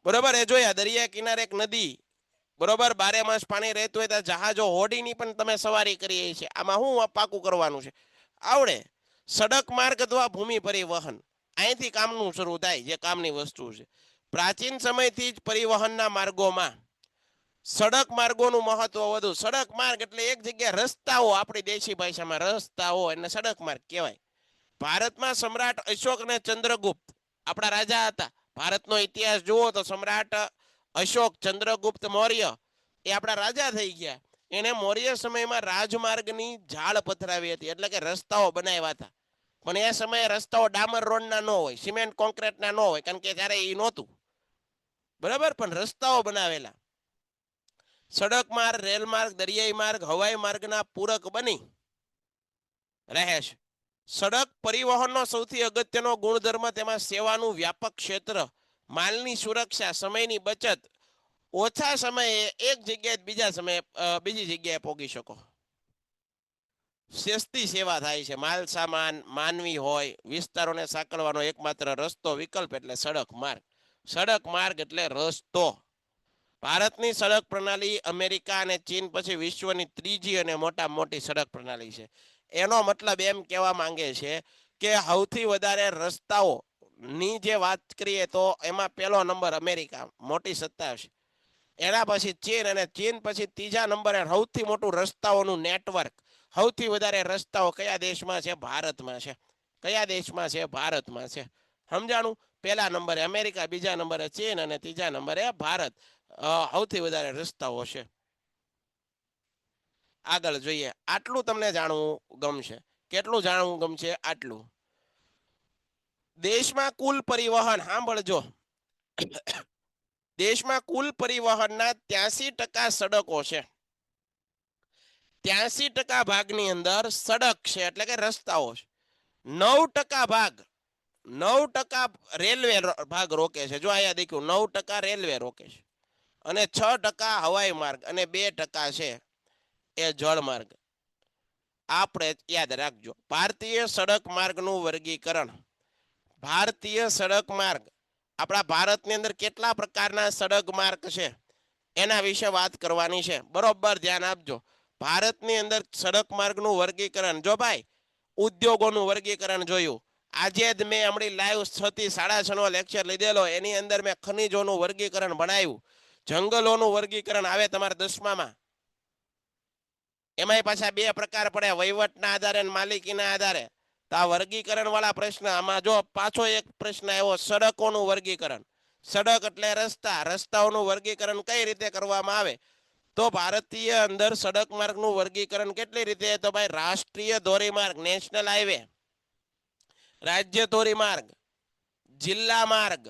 બરોબર. એ જોયા. દરિયા કિનારે એક નદી, બરોબર, 12 માસ પાણી રહેતું હોય તો જહાજો હોડીની પણ તમે સવારી કરી છે. આમાં શું પાકું કરવાનું છે? આવડે. સડક માર્ગ અથવા ભૂમિ પરિવહન, અહીંથી કામનું શરૂ થાય, જે કામની વસ્તુ છે. પ્રાચીન સમયથી જ પરિવહનના માર્ગોમાં સડક માર્ગોનું મહત્વ વધુ. સડક માર્ગ એટલે એક જગ્યાએ રસ્તાઓ, આપણી દેશી ભાષામાં રસ્તાઓ એટલે સડક માર્ગ કહેવાય. ભારતમાં સમ્રાટ અશોક અને ચંદ્રગુપ્ત આપણા રાજા હતા. ભારતનો ઇતિહાસ જુઓ તો સમ્રાટ અશોક ચંદ્રગુપ્ત મૌર્ય એ આપણા રાજા થઈ ગયા. એને મૌર્ય સમયમાં રાજમાર્ગની ઝાડ પથરાવી હતી, એટલે કે રસ્તાઓ બનાવ્યા હતા. પણ એ સમયે રસ્તાઓ ડામર રોડના ન હોય, સિમેન્ટ કોન્ક્રીટના ન હોય, કારણ કે ત્યારે એ નહોતું, બરાબર. પણ રસ્તાઓ બનાવેલા. સડક માર્ગ, રેલ માર્ગ, દરિયાઈ માર્ગ, હવાઈ માર્ગના પૂરક બની રહે છે. સડક પરિવહનનો સૌથી અગત્યનો ગુણધર્મ તેમાં સેવાનું વ્યાપક ક્ષેત્ર, માલની સુરક્ષા, સમયની બચત, ઓછા સમયે એક જગ્યાએ બીજી જગ્યાએ પહોંચી શકો, સસ્તી સેવા થાય છે. માલ સામાન, માનવી હોય, વિસ્તારોને સાંકળવાનો એકમાત્ર રસ્તો, વિકલ્પ એટલે સડક માર્ગ. સડક માર્ગ એટલે રસ્તો. ભારતની સડક પ્રણાલી અમેરિકા અને ચીન પછી વિશ્વની ત્રીજી અને મોટી સડક પ્રણાલી છે. એનો મતલબ એમ કહેવા માંગે છે કે સૌથી વધારે રસ્તાઓની જે વાત કરીએ તો એમાં પહેલો નંબર અમેરિકા, મોટી સત્તા છે. એના પછી ચીન, અને ચીન પછી ત્રીજા નંબરે સૌથી મોટું રસ્તાઓનું નેટવર્ક. સૌથી વધારે રસ્તાઓ કયા દેશમાં છે? ભારતમાં છે. કયા દેશમાં છે? ભારતમાં છે. સમજાણું? પહેલા નંબરે અમેરિકા, બીજા નંબરે ચીન અને ત્રીજા નંબરે ભારત. સૌથી વધારે રસ્તાઓ છે. આગળ જોઈએ. આટલું તમને જાણવું ગમશે. કેટલું જાણવું ગમશે? આટલું. દેશમાં કુલ પરિવહન, સાંભળજો, દેશમાં કુલ પરિવહનના 83% સડકો છે. 83% ભાગની અંદર સડક છે, એટલે કે રસ્તાઓ છે. 9% ભાગ, 9% રેલવે ભાગ રોકે છે. જો અહીંયા દેખ્યું, 9% રેલવે રોકે છે, અને 6% હવાઈ માર્ગ, અને 2% છે એ જળમાર્ગ. આપણે યાદ રાખજો. ભારતીય સડક માર્ગનું વર્ગીકરણ. ભારતીય સડક માર્ગ, આપણા ભારતની અંદર કેટલા પ્રકારના સડક માર્ગ છે એના વિશે વાત કરવાની છે. બરોબર ધ્યાન આપજો. ભારતની અંદર સડક માર્ગનું વર્ગીકરણ. જો ભાઈ, ઉદ્યોગોનું વર્ગીકરણ જોયું. આજે જ મેં હમણાં લાઈવ 6 થી 6:30 નો લેક્ચર લીધેલો. એની અંદર મેં ખનિજોનું વર્ગીકરણ ભણાવ્યું. જંગલોનું વર્ગીકરણ આવે તમારા 10મામાં. એમાંય પાછા 2 પ્રકાર પડે, વહીવટના આધારે અને માલિકીના આધારે. તો આ વર્ગીકરણ વાળા પ્રશ્ન, આમાં જો પાછો એક પ્રશ્ન આવ્યો, સડકોનું વર્ગીકરણ. સડક એટલે રસ્તા, રસ્તાઓનું વર્ગીકરણ કઈ રીતે કરવામાં આવે? તો ભારતીય અંદર સડક માર્ગનું વર્ગીકરણ કેટલી રીતે? તો ભાઈ, રાષ્ટ્રીય ધોરીમાર્ગ, નેશનલ હાઈવે, રાજ્ય ધોરીમાર્ગ, જિલ્લા માર્ગ,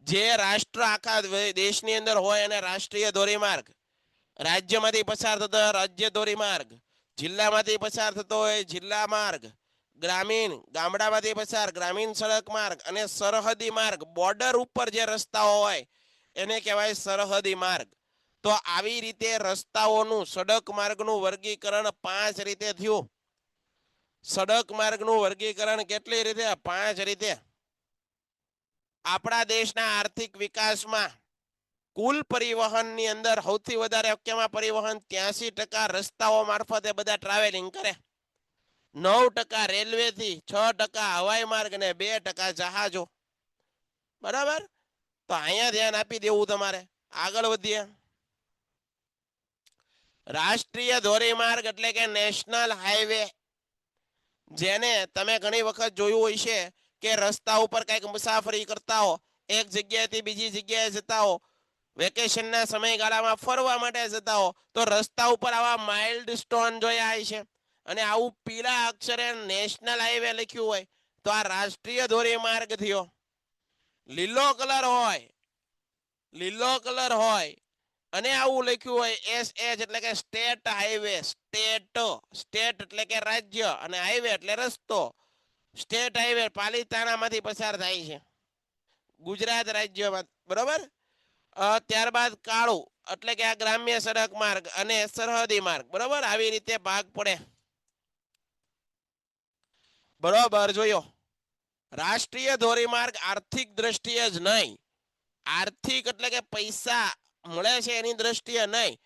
જે રાષ્ટ્ર આખા દેશની અંદર હોય એને રાષ્ટ્રીય ધોરીમાર્ગ, રાજ્યમાંથી પસાર થતો હોય રાજ્ય ધોરીમાર્ગ, જિલ્લામાંથી પસાર થતો હોય જિલ્લા માર્ગ, ગ્રામીણ ગામડામાંથી પસાર ગ્રામીણ સડક માર્ગ, અને સરહદી માર્ગ, બોર્ડર ઉપર જે રસ્તાઓ હોય એને કહેવાય સરહદી માર્ગ. તો આવી રીતે રસ્તાઓનું, સડક માર્ગનું વર્ગીકરણ 5 રીતે થયું. સડક માર્ગનું વર્ગીકરણ કેટલી રીતે? 5 રીતે. આપણા દેશના આર્થિક વિકાસમાં કુલ પરિવહનની અંદર સૌથી વધારે કેમાં પરિવહન? 83% રસ્તાઓ મારફતે બધા ટ્રાવેલિંગ કરે. 9% રેલવેથી, 6% હવાઈ માર્ગ, અને 2% જહાજો. બરાબર? તો અહીંયા ધ્યાન આપી દેવું તમારે. આગળ વધીએ. રાષ્ટ્રીય ધોરીમાર્ગ એટલે કે નેશનલ હાઈવે, જેને તમે ઘણી વખત જોયું હોય છે કે રસ્તા ઉપર કંઈક મુસાફરી કરતા હો, એક જગ્યાએથી બીજી જગ્યાએ જતા હો, વેકેશનના સમયગાળામાં ફરવા માટે જતા હો, તો રસ્તા ઉપર આવા માઇલ્ડ સ્ટોન જોયા હોય છે, અને આવું પીળા અક્ષરે નેશનલ હાઈવે લખ્યું હોય, તો આ રાષ્ટ્રીય ધોરીમાર્ગ થયો. લીલો કલર હોય, લીલો કલર હોય, અને આવું લખ્યું હોય SH એટલે કે સ્ટેટ હાઈવે. સ્ટેટ, સ્ટેટ એટલે કે રાજ્ય, અને હાઈવે એટલે રસ્તો. સ્ટેટ હાઈવે પાલિતાણામાંથી પસાર થાય છે, ગુજરાત રાજ્યમાં. બરોબર? ત્યારબાદ કાળું એટલે કે આ ગ્રામ્ય સડક માર્ગ અને સરહદી માર્ગ. બરોબર? આવી રીતે ભાગ પડે. બરોબર જોયો. રાષ્ટ્રીય ધોરીમાર્ગ આર્થિક દ્રષ્ટિએ જ નહીં, આર્થિક એટલે કે પૈસા મળે છે એની દ્રષ્ટિએ નહીં,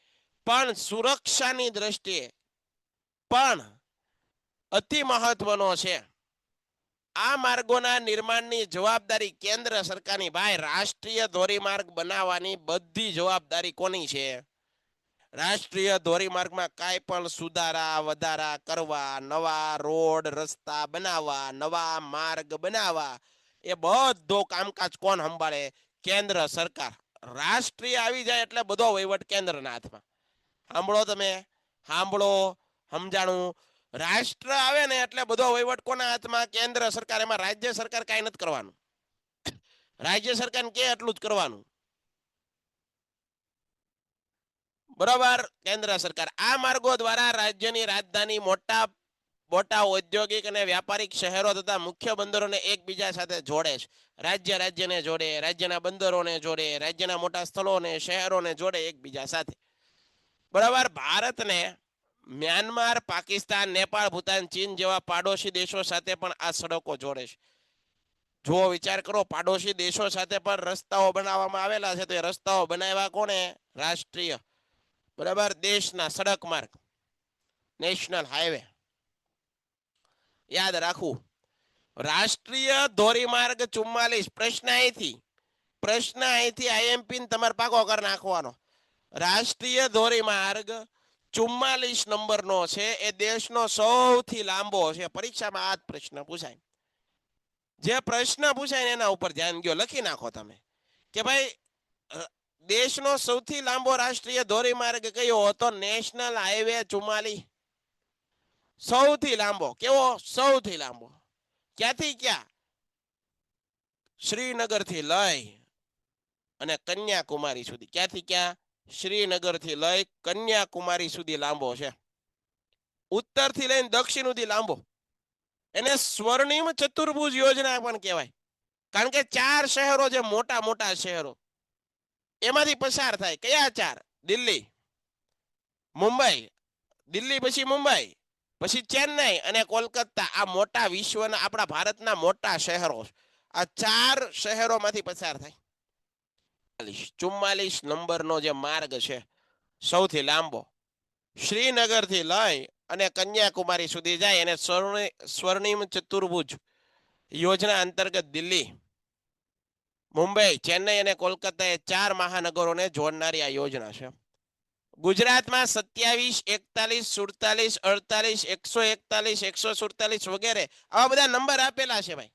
પણ સુરક્ષાની દ્રષ્ટિએ પણ અતિ મહત્વનો છે. આ માર્ગોના નિર્માણની જવાબદારી કેન્દ્ર સરકારની. ભાઈ, રાષ્ટ્રીય ધોરીમાર્ગ બનાવવાની બધી જવાબદારી કોની છે? રાષ્ટ્રીય ધોરીમાર્ગમાં કાંઈ પણ સુધારા વધારા કરવા, નવા રોડ રસ્તા બનાવવા, નવા માર્ગ બનાવવા, એ બધો કામકાજ કોણ સંભાળે? કેન્દ્ર સરકાર. રાષ્ટ્રીય આવી જાય એટલે બધો વહીવટ કેન્દ્રના હાથમાં. સાંભળો તમે, સાંભળો, સમજાણું? રાષ્ટ્ર આવે ને એટલે બધો વહીવટ કોના હાથમાં? કેન્દ્ર સરકાર. એમાં રાજ્ય સરકાર કાંઈ નથી કરવાનું. રાજ્ય સરકાર કે એટલું જ કરવાનું. બરોબર? કેન્દ્ર સરકાર. આ માર્ગો દ્વારા રાજ્યની રાજધાની, મોટા મોટા ઔદ્યોગિક અને વ્યાપારિક શહેરો તથા મુખ્ય બંદરોને એકબીજા સાથે જોડે છે. રાજ્ય રાજ્યને જોડે, રાજ્યના બંદરોને જોડે, રાજ્યના મોટા સ્થળોને, શહેરોને જોડે એકબીજા સાથે. બરાબર? ભારતને મ્યાનમાર, પાકિસ્તાન, નેપાળ, ભૂતાન, ચીન જેવા પાડોશી દેશો સાથે પણ આ સડકો જોડે છે. જો વિચાર કરો, પાડોશી દેશો સાથે પણ રસ્તાઓ બનાવવામાં આવેલા છે, તો એ રસ્તાઓ બનાવ્યા કોણે? રાષ્ટ્રીય. બરાબર? દેશના સડક માર્ગ, નેશનલ હાઈવે. યાદ રાખવું. રાષ્ટ્રીય ધોરીમાર્ગ 44. પ્રશ્ન અહીંથી પ્રશ્ન અહીંથી આઈએમપી તમારે પાકો કરી નાખવાનો. રાષ્ટ્રીય ધોરીમાર્ગ 44 નંબરનો છે. એ દેશનો સૌથી લાંબો છે. પરીક્ષામાં આ જ પ્રશ્ન પૂછાય. જે પ્રશ્ન પૂછાય ને એના ઉપર ધ્યાન દો. લખી નાખો તમે કે ભાઈ દેશનો સૌથી લાંબો રાષ્ટ્રીય ધોરીમાર્ગ કયો હતો? National highway 44. સૌથી લાંબો. કેવો? સૌથી લાંબો. ક્યાંથી ક્યાં? શ્રીનગર થી લઈ અને કન્યાકુમારી સુધી. ક્યાંથી ક્યાં? શ્રીનગર થી લઈ કન્યાકુમારી સુધી લાંબો છે. ઉત્તર થી લઈને દક્ષિણ સુધી લાંબો. એને સ્વર્ણિમ ચતુર્ભુજ યોજના પણ કહેવાય. કારણ કે 4 શહેરો, જે મોટા મોટા શહેરો, એમાંથી પસાર થાય. કયા 4? દિલ્હી, મુંબઈ, દિલ્હી પછી મુંબઈ, પછી ચેન્નઈ અને કોલકાતા. આ મોટા વિશ્વના, આપણા ભારતના મોટા શહેરો. આ 4 શહેરોમાંથી પસાર થાય. 44 નંબરનો જે માર્ગ છે સૌથી લાંબો, શ્રીનગર થી લઈ અને કન્યાકુમારી સુધી જાય. એને સ્વર્ણિમ ચતુર્ભુજ યોજના અંતર્ગત દિલ્હી, મુંબઈ, ચેન્નઈ અને કોલકાતા એ 4 મહાનગરોને જોડનારી આ યોજના છે. ગુજરાતમાં 27, 41, 47, 48, 141, 147 વગેરે આવા બધા નંબર આપેલા છે ભાઈ.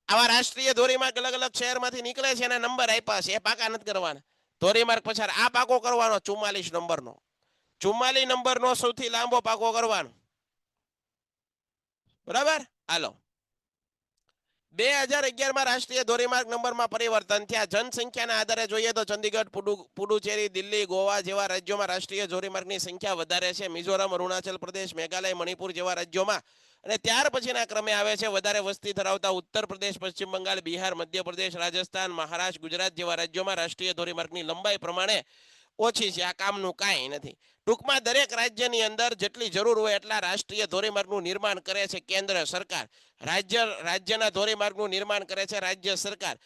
આવા રાષ્ટ્રીય ધોરીમાર્ગ અલગ અલગ શહેરમાંથી નીકળે છે, એના નંબર આપ્યા છે. એ પાકા નથી કરવાના. ધોરીમાર્ગ પસાર આ પાકો કરવાનો 44 નંબરનો. 44 નંબરનો સૌથી લાંબો પાકો કરવાનો. બરાબર? હાલો. 2011માં રાષ્ટ્રીય ધોરીમાર્ગ નંબરમાં પરિવર્તન થયા. જનસંખ્યાના આધારે જોઈએ તો ચંદીગઢ, પુડુચેરી, દિલ્હી, ગોવા જેવા રાજ્યોમાં રાષ્ટ્રીય ધોરીમાર્ગની સંખ્યા વધારે છે. મિઝોરમ, અરુણાચલ પ્રદેશ, મેઘાલય, મણિપુર જેવા રાજ્યોમાં. અને ત્યાર પછીના ક્રમે આવે છે વધારે વસ્તી ધરાવતા ઉત્તર પ્રદેશ, પશ્ચિમ બંગાળ, બિહાર, મધ્યપ્રદેશ, રાજસ્થાન, મહારાષ્ટ્ર, ગુજરાત જેવા રાજ્યોમાં રાષ્ટ્રીય ધોરીમાર્ગની લંબાઈ પ્રમાણે ઓછી છે. આ કામનું કાંઈ નથી. ટૂંકમાં દરેક રાજ્યની અંદર જેટલી જરૂર હોય એટલા રાષ્ટ્રીય ધોરીમાર્ગનું નિર્માણ કરે છે કેન્દ્ર સરકાર. રાજ્યના ધોરીમાર્ગનું નિર્માણ કરે છે રાજ્ય સરકાર.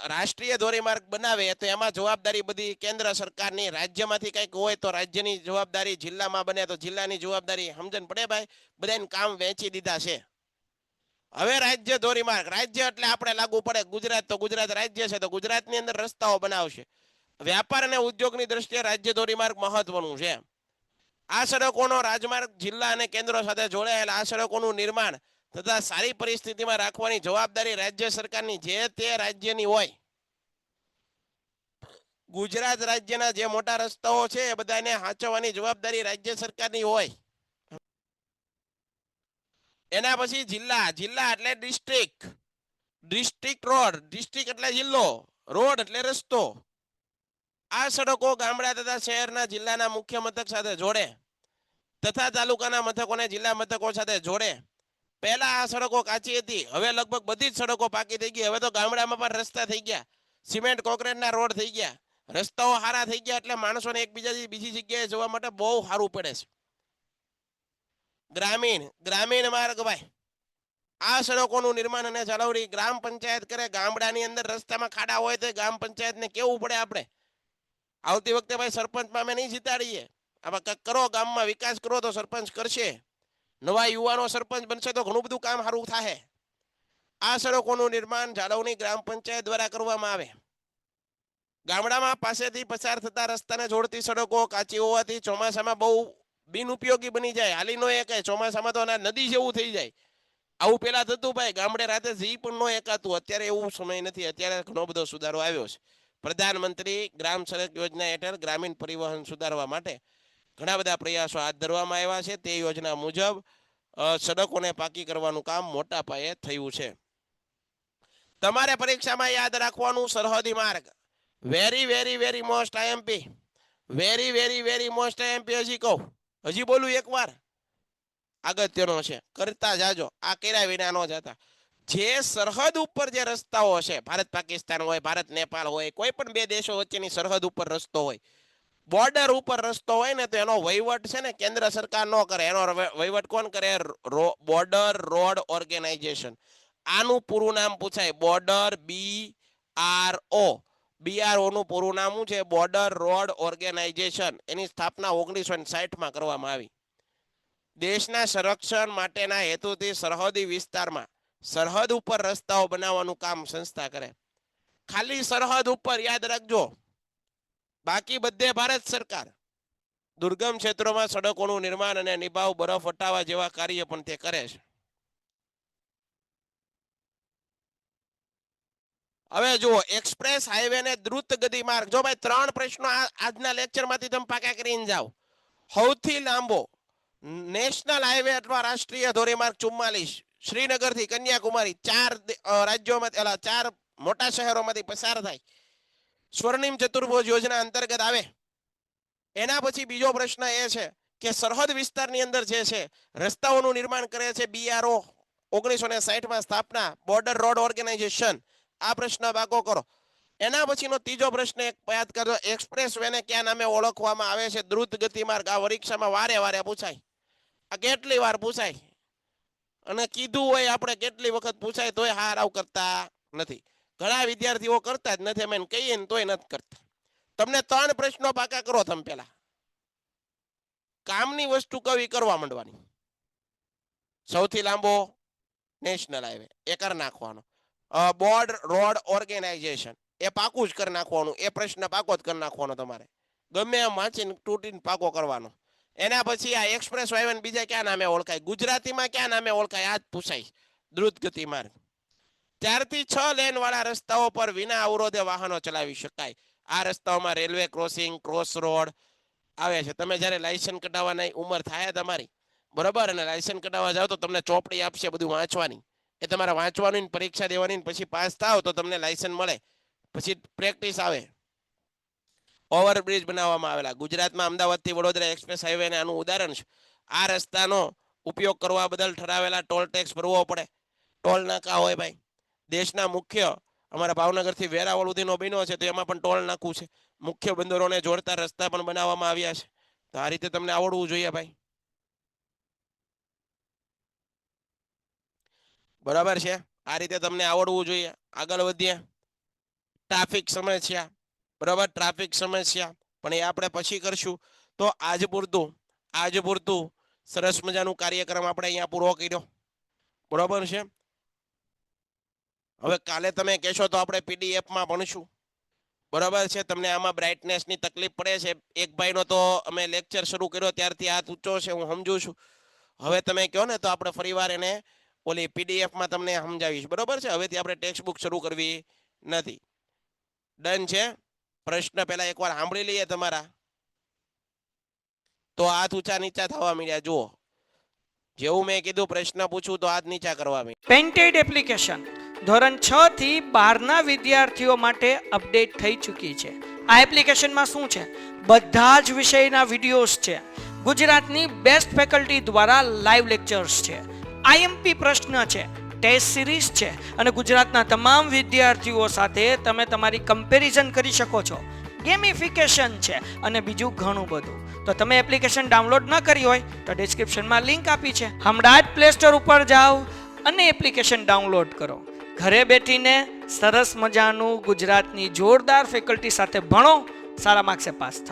રાષ્ટ્રીય ધોરીમાર્ગ બનાવે તો એમાં જવાબદારી બધી કેન્દ્ર સરકારની. રાજ્યમાંથી કંઈક હોય તો રાજ્યની જવાબદારી, જિલ્લામાં બને તો જિલ્લાની જવાબદારી. સમજણ પડે ભાઈ? બધાને કામ વહેંચી દીધા છે. હવે રાજ્ય ધોરીમાર્ગ, રાજ્ય એટલે આપણે લાગુ પડે. ગુજરાત તો ગુજરાત રાજ્ય છે, તો ગુજરાતની અંદર રસ્તાઓ બનાવશે. વ્યાપાર અને ઉદ્યોગની દ્રષ્ટિએ રાજ્ય ધોરીમાર્ગ મહત્વનું છે. આ સડકોનો રાજમાર્ગ જિલ્લા અને કેન્દ્રો સાથે જોડાયેલા આ સડકોનું નિર્માણ તથા સારી પરિસ્થિતિમાં રાખવાની જવાબદારી રાજ્ય સરકારની જે તે રાજ્યની હોય. ગુજરાત રાજ્યના જે મોટા રસ્તાઓ છે એ બધાને સાચવવાની જવાબદારી રાજ્ય સરકારની હોય. એના પછી જિલ્લા, જિલ્લા એટલે ડિસ્ટ્રિક્ટ, ડિસ્ટ્રિક્ટ રોડ, ડિસ્ટ્રિક્ટ એટલે જિલ્લો, રોડ એટલે રસ્તો. આ સડકો ગામડા તથા શહેરના જિલ્લાના મુખ્ય મથક સાથે જોડે તથા તાલુકાના મથકોને જિલ્લા મથકો સાથે જોડે. પહેલા આ સડકો કાચી હતી, હવે લગભગ બધી જ સડકો પાકી થઈ ગઈ. હવે તો ગામડામાં પણ રસ્તા થઈ ગયા, સિમેન્ટ કોન્ક્રીટના રોડ થઈ ગયા, રસ્તાઓ સારા થઈ ગયા. એટલે માણસોને એકબીજાથી બીજી જગ્યાએ જવા માટે બહુ સારું પડે છે. ગ્રામીણ માર્ગ ભાઈ, આ સડકોનું નિર્માણ અને જાળવણી ગ્રામ પંચાયત કરે. ગામડાની અંદર રસ્તામાં ખાડા હોય તો ગ્રામ પંચાયતને કેવું પડે. આપણે આવતી વખતે ભાઈ સરપંચમાં અમે નહીં જીતાડીએ. આમાં કંઈક કરો, ગામમાં વિકાસ કરો તો સરપંચ કરશે. નવા યુવાનો સરપંચ બનશે તો ઘણું બધું કામ સારું થાય. આ સડકોનું નિર્માણ જાળવણી ગ્રામ પંચાયત દ્વારા કરવામાં આવે. ગામડામાં પાસેથી પસાર થતા રસ્તાને જોડતી સડકો કાચી હોવાથી ચોમાસામાં બહુ બિનઉપયોગી બની જાય. હાલી નો એકાય. ચોમાસામાં તો નદી જેવું થઈ જાય. આવું પેલા થતું ભાઈ, ગામડે રાતે જઈ પણ ન એકાતું. અત્યારે એવું સમય નથી. અત્યારે ઘણો બધો સુધારો આવ્યો છે. પ્રધાનમંત્રી ગ્રામ સડક યોજના હેઠળ ગ્રામીણ પરિવહન સુધારવા માટે ઘણા બધા પ્રયાસો હાથ ધરવામાં આવ્યા છે. તે યોજના મુજબ સડકોને પાકી કરવાનું કામ મોટા પાયે થયું છે. તમારે પરીક્ષામાં યાદ રાખવાનું સરહદી માર્ગ. Very very very most IMP. Very very very most IMP. હજી કહું, હજી બોલું એકવાર, અગત્યનો છે, કરતા જાજો. આ કર્યા વિના ન જતા. જે સરહદ ઉપર જે રસ્તાઓ છે, ભારત પાકિસ્તાન હોય, ભારત નેપાળ હોય, કોઈ પણ બે દેશો વચ્ચેની સરહદ ઉપર રસ્તો હોય, બોર્ડર ઉપર રસ્તો હોય ને, તો એનો વહીવટ છે ને કેન્દ્ર સરકાર ન કરે. એનો વહીવટ કોણ કરે? Border road organisation. આનું પૂરું નામ પૂછાય, બોર્ડર BRO. BRO નું પૂરું નામ શું છે? Border road organisation. એની સ્થાપના 1960માં કરવામાં આવી. દેશના સંરક્ષણ માટેના હેતુથી સરહદી વિસ્તારમાં સરહદ ઉપર રસ્તાઓ બનાવવાનું કામ સંસ્થા કરે. ખાલી સરહદ ઉપર યાદ રાખજો, બાકી બધે ભારત સરકાર. દુર્ગમ ક્ષેત્રોમાં સડકોનું નિર્માણ અને નિભાવ, બરફ હટાવવા જેવા કાર્ય પણ તે કરે છે. હવે જુઓ, એક્સપ્રેસ હાઈવે ને દ્રુત ગતિ માર્ગ. જો ભાઈ 3 પ્રશ્નો આજના લેક્ચરમાંથી તમે પાકા કરીને જાઓ. સૌથી લાંબો નેશનલ હાઈવે અથવા રાષ્ટ્રીય ધોરીમાર્ગ 44 શ્રીનગર થી કન્યાકુમારી 4 રાજ્યોમાંથી 4 મોટા શહેરોમાંથી પસાર થાય, સ્વર્ણિમ ચતુર્ભુજ યોજના અંતર્ગત આવે. એના પછી બીજો પ્રશ્ન એ છે કે સરહદ વિસ્તારની અંદર જે છે રસ્તાઓનું નિર્માણ કરે છે BRO 1960 સ્થાપના, બોર્ડર રોડ ઓર્ગેનાઇઝેશન. આ પ્રશ્ન પાકો કરો. એના પછીનો ત્રીજો પ્રશ્ન એક યાદ કરજો, એક્સપ્રેસ વે ને કયા નામે ઓળખવામાં આવે છે? દ્રુત ગતિ માર્ગ. આ પરીક્ષામાં વારે પૂછાય, આ કેટલી વાર પૂછાય, અને કીધું હોય આપણે કેટલી વખત પૂછાય તોય હાર આવ કરતા નથી. ઘણા વિદ્યાર્થીઓ કરતા જ નથી, અમે કહીએ ને તોય નથી કરતા. તમને 3 પ્રશ્નો પાકા કરો. તમે પેલા કામની વસ્તુ કવી કરવા માંડવાની. સૌથી લાંબો નેશનલ હાઈવે એ કરી નાખવાનો, બોર્ડ રોડ ઓર્ગેનાઇઝેશન એ પાકું જ કરી નાખવાનું. એ પ્રશ્ન પાકો જ કરી નાખવાનો તમારે, ગમે એમ વાંચીને તૂટીને પાકો કરવાનો. એના પછી આ એક્સપ્રેસ હાઈવે બીજા ક્યાં નામે ઓળખાય? ગુજરાતીમાં ક્યાં નામે ઓળખાય? આ જ પૂછાય, દ્રુત ગતિ માર્ગ. 4 થી 6 લેન વાળા રસ્તાઓ પર વિના અવરોધે વાહનો ચલાવી શકાય. આ રસ્તાઓમાં રેલવે ક્રોસિંગ, ક્રોસ રોડ આવે છે. તમે જ્યારે લાયસન્સ કઢાવવાની ઉંમર થાય તમારી, બરોબર, અને લાયસન્સ કઢાવવા જાવ તો તમને ચોપડી આપશે બધું વાંચવાની. એ તમારે વાંચવાનું, પરીક્ષા દેવાની, પછી પાસ થાવ તો તમને લાયસન્સ મળે, પછી પ્રેક્ટિસ આવે. ઓવરબ્રિજ બનાવવામાં આવેલા ગુજરાતમાં અમદાવાદથી વડોદરા એક્સપ્રેસ હાઈવે ને આનું ઉદાહરણ છે. આ રસ્તાનો ઉપયોગ કરવા બદલ ઠરાવેલા ટોલ ટેક્સ ભરવો પડે. ટોલ નાકા હોય ભાઈ. દેશના મુખ્ય અમારા ભાવનગરથી વેરાવળ સુધીનો બન્યો છે તો એમાં પણ ટોલ નાકું છે. મુખ્ય બંદરોને જોડતા રસ્તા પણ બનાવવામાં આવ્યા છે. તો આ રીતે તમને આવડવું જોઈએ ભાઈ, બરાબર છે? આ રીતે તમને આવડવું જોઈએ. આગળ વધીએ. ટ્રાફિક સમસ્યા, બરાબર, ટ્રાફિક સમસ્યા પણ એ આપણે પછી કરશું. તો આજ પૂરતું સરસ મજાનું કાર્યક્રમ આપણે અહીંયા પૂરો કર્યો, બરાબર છે? હવે કાલે તમે કહેશો તો આપણે PDF માં ભણશું, બરાબર છે? તમને આમાં બ્રાઇટનેસની તકલીફ પડે છે. એક ભાઈનો તો અમે લેક્ચર શરૂ કર્યો ત્યારથી હાથ ઊંચો છે, હું સમજુ છું. હવે તમે કહો ને તો આપણે ફરીવાર એને ઓલી PDF માં તમને સમજાવીશ, બરાબર છે? હવેથી આપણે ટેક્સ્ટ બુક શરૂ કરવી નથી. ડન છે? પ્રશ્ન પહેલા એકવાર સાંભળી લઈએ તમારા, તો હાથ ઊંચા નીચા થવા માંડ્યા. જુઓ, જેવું મેં કીધું પ્રશ્ન પૂછું તો હાથ નીચા કરવા માંડ્યા. પેન્ટેડ એપ્લિકેશન ધોરણ 6 થી 12ના વિદ્યાર્થીઓ માટે અપડેટ થઈ ચૂકી છે. આ એપ્લિકેશનમાં શું છે? બધા જ વિષયના વિડીયોઝ છે. ગુજરાતની બેસ્ટ ફેકલ્ટી દ્વારા લાઈવ લેક્ચર્સ છે. IMP પ્રશ્ન છે, ટેસ્ટ સિરીઝ છે, અને ગુજરાતના તમામ વિદ્યાર્થીઓ સાથે તમે તમારી કમ્પેરિઝન કરી શકો છો. ગેમિફિકેશન છે અને બીજું ઘણું બધું. તો તમે એપ્લિકેશન ડાઉનલોડ ન કરી હોય તો ડિસ્ક્રિપ્શનમાં લિંક આપી છે, હમણાં જ પ્લે સ્ટોર ઉપર જાઓ અને એપ્લિકેશન ડાઉનલોડ કરો. ઘરે બેઠીને સરસ મજાનું ગુજરાતની જોરદાર ફેકલ્ટી સાથે ભણો, સારા માર્ક્સે પાસ થાઓ.